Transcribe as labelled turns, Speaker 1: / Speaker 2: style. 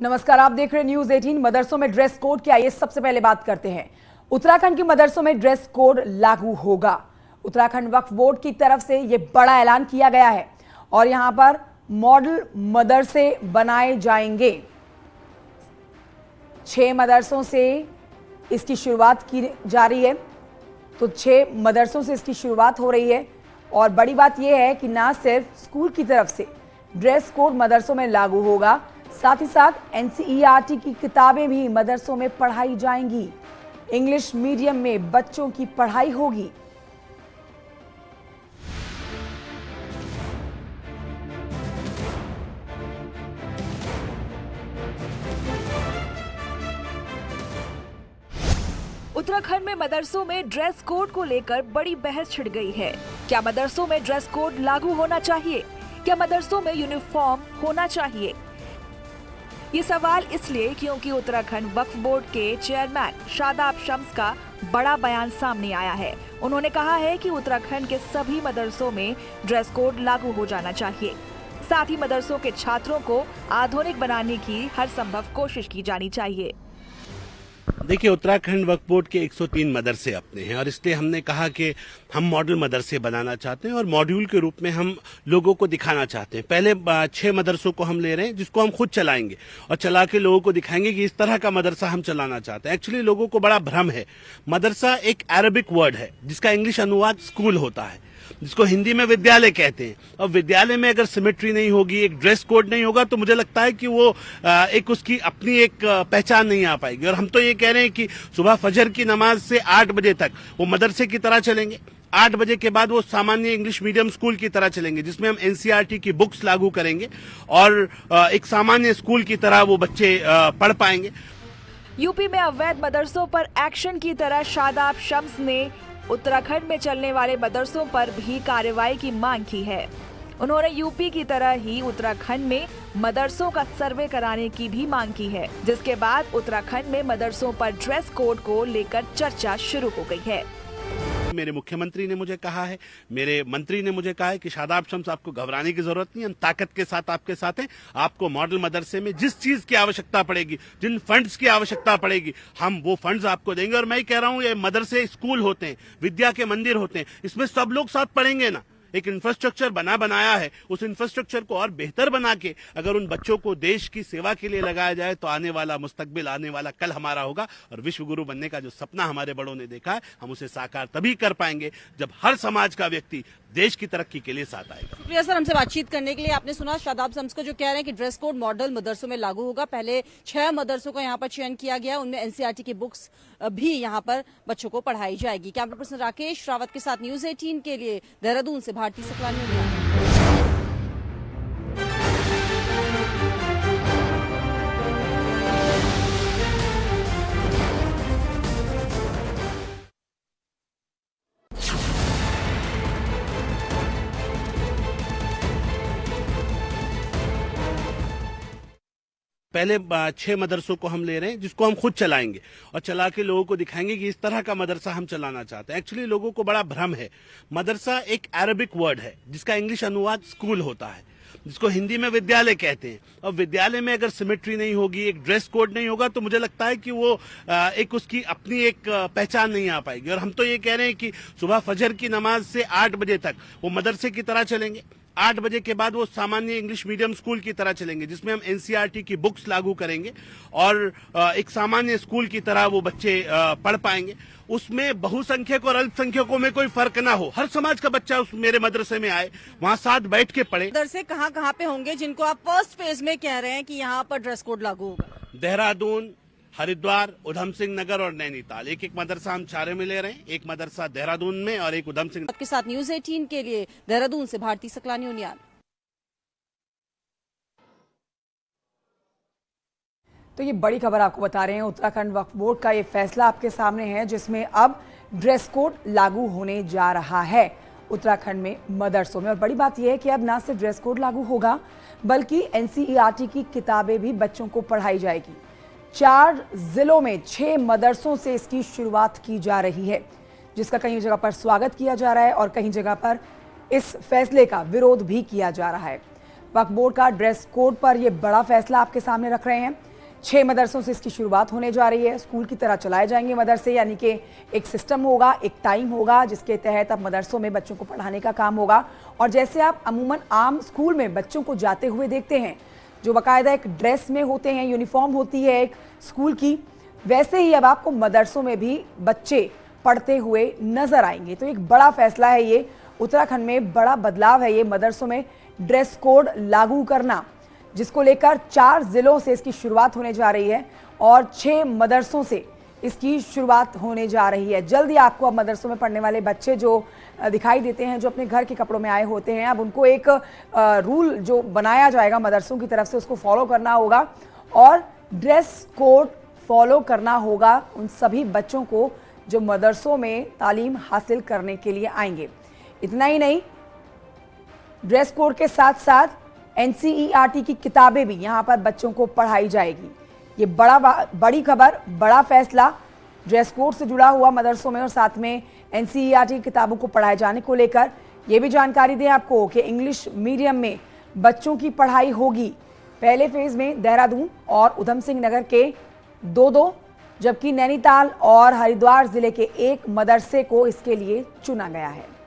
Speaker 1: नमस्कार, आप देख रहे हैं न्यूज 18। मदरसों में ड्रेस कोड की आइए सबसे पहले बात करते हैं। उत्तराखंड के मदरसों में ड्रेस कोड लागू होगा। उत्तराखंड वक्फ बोर्ड की तरफ से यह बड़ा ऐलान किया गया है और यहां पर मॉडल मदरसे बनाए जाएंगे। 6 मदरसों से इसकी शुरुआत की जा रही है, तो 6 मदरसों से इसकी शुरुआत हो रही है। और बड़ी बात यह है कि ना सिर्फ स्कूल की तरफ से ड्रेस कोड मदरसों में लागू होगा, साथ ही साथ एनसीईआरटी की किताबें भी मदरसों में पढ़ाई जाएंगी। इंग्लिश मीडियम में बच्चों की पढ़ाई होगी।
Speaker 2: उत्तराखंड में मदरसों में ड्रेस कोड को लेकर बड़ी बहस छिड़ गई है। क्या मदरसों में ड्रेस कोड लागू होना चाहिए? क्या मदरसों में यूनिफॉर्म होना चाहिए? ये सवाल इसलिए क्योंकि उत्तराखंड वक्फ बोर्ड के चेयरमैन शादाब शम्स का बड़ा बयान सामने आया है। उन्होंने कहा है कि उत्तराखंड के सभी मदरसों में ड्रेस कोड लागू हो जाना चाहिए। साथ ही मदरसों के छात्रों को आधुनिक बनाने की हर संभव कोशिश की जानी चाहिए।
Speaker 3: देखिए, उत्तराखंड वक्फ बोर्ड के 103 मदरसे अपने हैं और इसलिए हमने कहा कि हम मॉडल मदरसे बनाना चाहते हैं और मॉड्यूल के रूप में हम लोगों को दिखाना चाहते हैं। पहले 6 मदरसों को हम ले रहे हैं जिसको हम खुद चलाएंगे और चला के लोगों को दिखाएंगे कि इस तरह का मदरसा हम चलाना चाहते हैं। एक्चुअली लोगों को बड़ा भ्रम है। मदरसा एक अरबिक वर्ड है जिसका इंग्लिश अनुवाद स्कूल होता है, जिसको हिंदी में विद्यालय कहते हैं। और विद्यालय में अगर सिमेट्री नहीं होगी, एक ड्रेस कोड नहीं होगा, तो मुझे लगता है कि वो एक उसकी अपनी एक पहचान नहीं आ पाएगी। और हम तो ये कह रहे हैं कि सुबह फजर की नमाज से 8 बजे तक वो मदरसे की तरह चलेंगे। 8 बजे के बाद वो सामान्य इंग्लिश मीडियम स्कूल की तरह चलेंगे, जिसमें हम एनसीईआरटी की बुक्स लागू करेंगे और एक सामान्य स्कूल की तरह वो बच्चे पढ़ पाएंगे।
Speaker 2: यूपी में अवैध मदरसों पर एक्शन की तरह शादाब शम्स ने उत्तराखंड में चलने वाले मदरसों पर भी कार्रवाई की मांग की है। उन्होंने यूपी की तरह ही उत्तराखंड में मदरसों का सर्वे कराने की भी मांग की है, जिसके बाद उत्तराखंड में मदरसों पर ड्रेस कोड को लेकर चर्चा शुरू हो गई है।
Speaker 3: मेरे मुख्यमंत्री ने मुझे कहा है, मेरे मंत्री ने मुझे कहा है कि शादाब शम्स, आपको घबराने की जरूरत नहीं, हम ताकत के साथ आपके साथ हैं। आपको मॉडल मदरसे में जिस चीज की आवश्यकता पड़ेगी, जिन फंड्स की आवश्यकता पड़ेगी, हम वो फंड्स आपको देंगे। और मैं कह रहा हूं, ये मदरसे स्कूल होते हैं, विद्या के मंदिर होते हैं, इसमें सब लोग साथ पढ़ेंगे ना। एक इंफ्रास्ट्रक्चर बनाया है, उस इंफ्रास्ट्रक्चर को और बेहतर बना के अगर उन बच्चों को देश की सेवा के लिए लगाया जाए तो आने वाला मुस्तकबिल, आने वाला कल हमारा होगा। और विश्व गुरु बनने का जो सपना हमारे बड़ों ने देखा है, हम उसे साकार तभी कर पाएंगे जब हर समाज का व्यक्ति देश की तरक्की के लिए साथ आएगा।
Speaker 4: शुक्रिया सर, हमसे बातचीत करने के लिए। आपने सुना शादाब शम्स को जो कह रहे हैं कि ड्रेस कोड मॉडल मदरसों में लागू होगा। पहले 6 मदरसों का यहाँ पर चयन किया गया, उनमें एनसीईआरटी की बुक्स भी यहाँ पर बच्चों को पढ़ाई जाएगी। कैमरा पर्सन राकेश रावत के साथ न्यूज 18 के लिए देहरादून से भारती सकलानी।
Speaker 3: पहले 6 मदरसों को हम ले रहे हैं जिसको हम खुद चलाएंगे और चला के लोगों को दिखाएंगे कि इस तरह का मदरसा हम चलाना चाहते हैं। एक्चुअली लोगों को बड़ा भ्रम है। मदरसा एक अरबिक वर्ड है जिसका इंग्लिश अनुवाद स्कूल होता है, जिसको हिंदी में विद्यालय कहते हैं। और विद्यालय में अगर सिमेट्री नहीं होगी, एक ड्रेस कोड नहीं होगा, तो मुझे लगता है कि वो एक उसकी अपनी एक पहचान नहीं आ पाएगी। और हम तो ये कह रहे हैं कि सुबह फजर की नमाज से 8 बजे तक वो मदरसे की तरह चलेंगे। 8 बजे के बाद वो सामान्य इंग्लिश मीडियम स्कूल की तरह चलेंगे, जिसमें हम एनसीईआरटी की बुक्स लागू करेंगे और एक सामान्य स्कूल की तरह वो बच्चे पढ़ पाएंगे। उसमें बहुसंख्यक और अल्पसंख्यकों में कोई फर्क ना हो, हर समाज का बच्चा उस मेरे मदरसे में आए, वहाँ साथ बैठ के पढ़े।
Speaker 4: मदरसे कहाँ पे होंगे जिनको आप फर्स्ट फेज में कह रहे हैं कि यहाँ पर ड्रेस कोड लागू होगा?
Speaker 3: देहरादून, हरिद्वार, उधम सिंह नगर और नैनीताल। एक मदरसा हम 4 में ले रहे हैं, एक मदरसा देहरादून में और एक उधम सिंह।
Speaker 4: आपके साथ न्यूज 18 के लिए देहरादून से भारती सकलानी उनियाल।
Speaker 1: तो ये बड़ी खबर आपको बता रहे हैं। उत्तराखंड वक्फ बोर्ड का ये फैसला आपके सामने है, जिसमें अब ड्रेस कोड लागू होने जा रहा है उत्तराखंड में मदरसों में। और बड़ी बात यह है कि अब ना सिर्फ ड्रेस कोड लागू होगा, बल्कि एनसीईआरटी की किताबें भी बच्चों को पढ़ाई जाएगी। 4 जिलों में 6 मदरसों से इसकी शुरुआत की जा रही है, जिसका कई जगह पर स्वागत किया जा रहा है और कहीं जगह पर इस फैसले का विरोध भी किया जा रहा है। वक्फ बोर्ड का ड्रेस कोड पर यह बड़ा फैसला आपके सामने रख रहे हैं। 6 मदरसों से इसकी शुरुआत होने जा रही है। स्कूल की तरह चलाए जाएंगे मदरसे, यानी कि एक सिस्टम होगा, एक टाइम होगा जिसके तहत अब मदरसों में बच्चों को पढ़ाने का काम होगा। और जैसे आप अमूमन आम स्कूल में बच्चों को जाते हुए देखते हैं, जो बाकायदा एक ड्रेस में होते हैं, यूनिफॉर्म होती है एक स्कूल की, वैसे ही अब आपको मदरसों में भी बच्चे पढ़ते हुए नजर आएंगे। तो एक बड़ा फैसला है ये, उत्तराखंड में बड़ा बदलाव है ये, मदरसों में ड्रेस कोड लागू करना, जिसको लेकर 4 जिलों से इसकी शुरुआत होने जा रही है और 6 मदरसों से इसकी शुरुआत होने जा रही है। जल्दी आपको अब मदरसों में पढ़ने वाले बच्चे जो दिखाई देते हैं, जो अपने घर के कपड़ों में आए होते हैं, अब उनको एक रूल जो बनाया जाएगा मदरसों की तरफ से, उसको फॉलो करना होगा और ड्रेस कोड फॉलो करना होगा उन सभी बच्चों को जो मदरसों में तालीम हासिल करने के लिए आएंगे। इतना ही नहीं, ड्रेस कोड के साथ साथ NCERT की किताबें भी यहाँ पर बच्चों को पढ़ाई जाएगी। ये बड़ी खबर, बड़ा फैसला ड्रेस कोड से जुड़ा हुआ मदरसों में और साथ में NCERT की किताबों को पढ़ाए जाने को लेकर। ये भी जानकारी दें आपको कि इंग्लिश मीडियम में बच्चों की पढ़ाई होगी। पहले फेज में देहरादून और उधम सिंह नगर के 2-2, जबकि नैनीताल और हरिद्वार जिले के 1 मदरसे को इसके लिए चुना गया है।